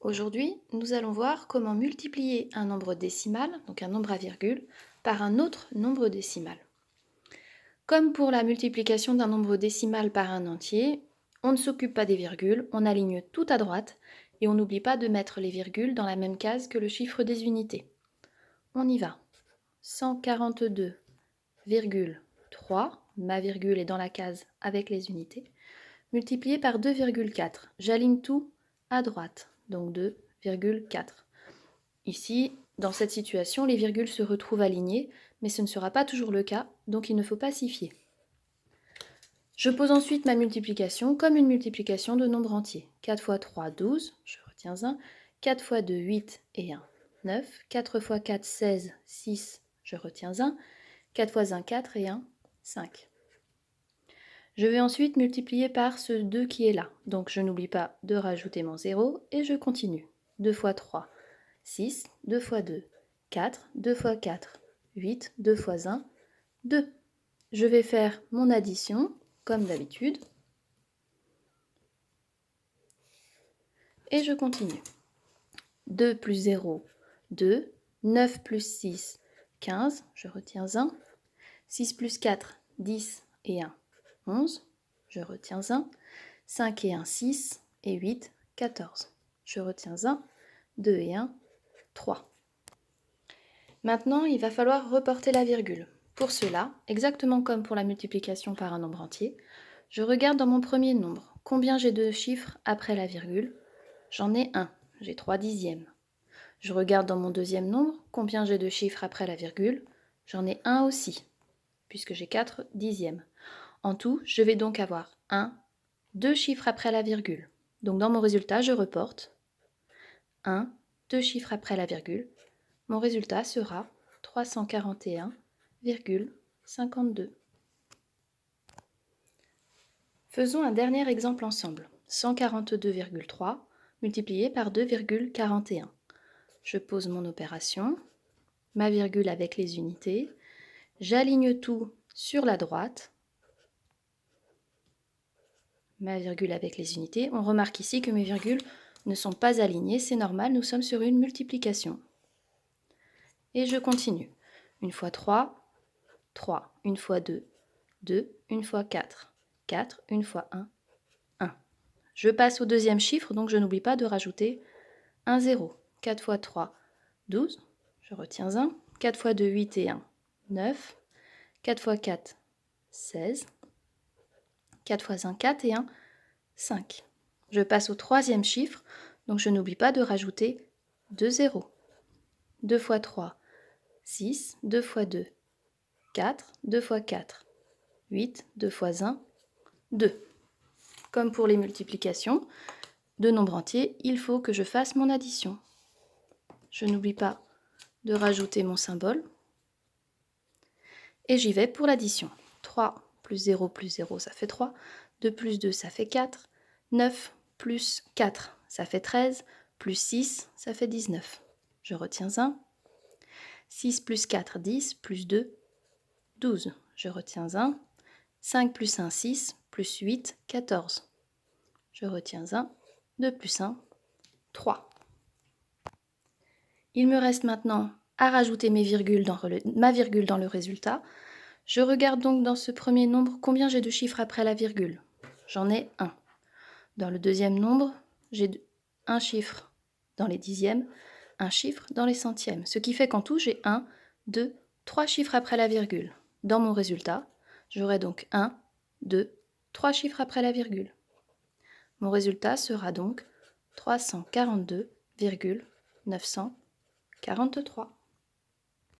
Aujourd'hui, nous allons voir comment multiplier un nombre décimal, donc un nombre à virgule, par un autre nombre décimal. Comme pour la multiplication d'un nombre décimal par un entier, on ne s'occupe pas des virgules, on aligne tout à droite et on n'oublie pas de mettre les virgules dans la même case que le chiffre des unités. On y va. 142,3, ma virgule est dans la case avec les unités, multiplié par 2,4. J'aligne tout à droite, donc 2,4. Ici, dans cette situation, les virgules se retrouvent alignées, mais ce ne sera pas toujours le cas, donc il ne faut pas s'y fier. Je pose ensuite ma multiplication comme une multiplication de nombres entiers. 4 fois 3, 12, je retiens 1. 4 fois 2, 8 et 1, 9. 4 fois 4, 16, 6, je retiens 1. 4 fois 1, 4 et 1, 5. Je vais ensuite multiplier par ce 2 qui est là, donc je n'oublie pas de rajouter mon 0 et je continue. 2 fois 3, 6, 2 fois 2, 4, 2 fois 4, 8, 2 fois 1, 2. Je vais faire mon addition, comme d'habitude, et je continue. 2 plus 0, 2, 9 plus 6, 15, je retiens 1, 6 plus 4, 10 et 1, 11, je retiens 1, 5 et 1, 6 et 8, 14, je retiens 1, 2 et 1, 3. Maintenant, il va falloir reporter la virgule. Pour cela, exactement comme pour la multiplication par un nombre entier, je regarde dans mon premier nombre combien j'ai de chiffres après la virgule. J'en ai 1, j'ai 3 dixièmes. Je regarde dans mon deuxième nombre combien j'ai de chiffres après la virgule. J'en ai 1 aussi, puisque j'ai 4 dixièmes. En tout, je vais donc avoir 1, 2 chiffres après la virgule. Donc dans mon résultat, je reporte 1, 2 chiffres après la virgule. Mon résultat sera 341,52. Faisons un dernier exemple ensemble. 142,3 multiplié par 2,41. Je pose mon opération, ma virgule avec les unités, j'aligne tout sur la droite, ma virgule avec les unités. On remarque ici que mes virgules ne sont pas alignées, c'est normal, nous sommes sur une multiplication. Et je continue. Une fois 3, 3. Une fois 2, 2. Une fois 4, 4. Une fois 1, 1. Je passe au deuxième chiffre, donc je n'oublie pas de rajouter un 0. 4 fois 3, 12. Je retiens 1. 4 fois 2, 8 et 1, 9. 4 fois 4, 16. 4 fois 1, 4 et 1, 5. Je passe au troisième chiffre, donc je n'oublie pas de rajouter 2 zéros. 2 fois 3, 6. 2 fois 2, 4. 2 fois 4, 8. 2 fois 1, 2. Comme pour les multiplications de nombres entiers, il faut que je fasse mon addition. Je n'oublie pas de rajouter mon symbole. Et j'y vais pour l'addition. 3 plus 0 plus 0, ça fait 3. 2 plus 2, ça fait 4. 9 plus 4, ça fait 13. Plus 6, ça fait 19. Je retiens 1. 6 plus 4, 10. Plus 2, 12. Je retiens 1. 5 plus 1, 6. Plus 8, 14. Je retiens 1. 2 plus 1, 3. Il me reste maintenant à rajouter ma virgule dans le résultat. Je regarde donc dans ce premier nombre combien j'ai de chiffres après la virgule. J'en ai 1. Dans le deuxième nombre, j'ai un chiffre dans les dixièmes, un chiffre dans les centièmes. Ce qui fait qu'en tout, j'ai 1, 2, 3 chiffres après la virgule. Dans mon résultat, j'aurai donc 1, 2, 3 chiffres après la virgule. Mon résultat sera donc 342,943.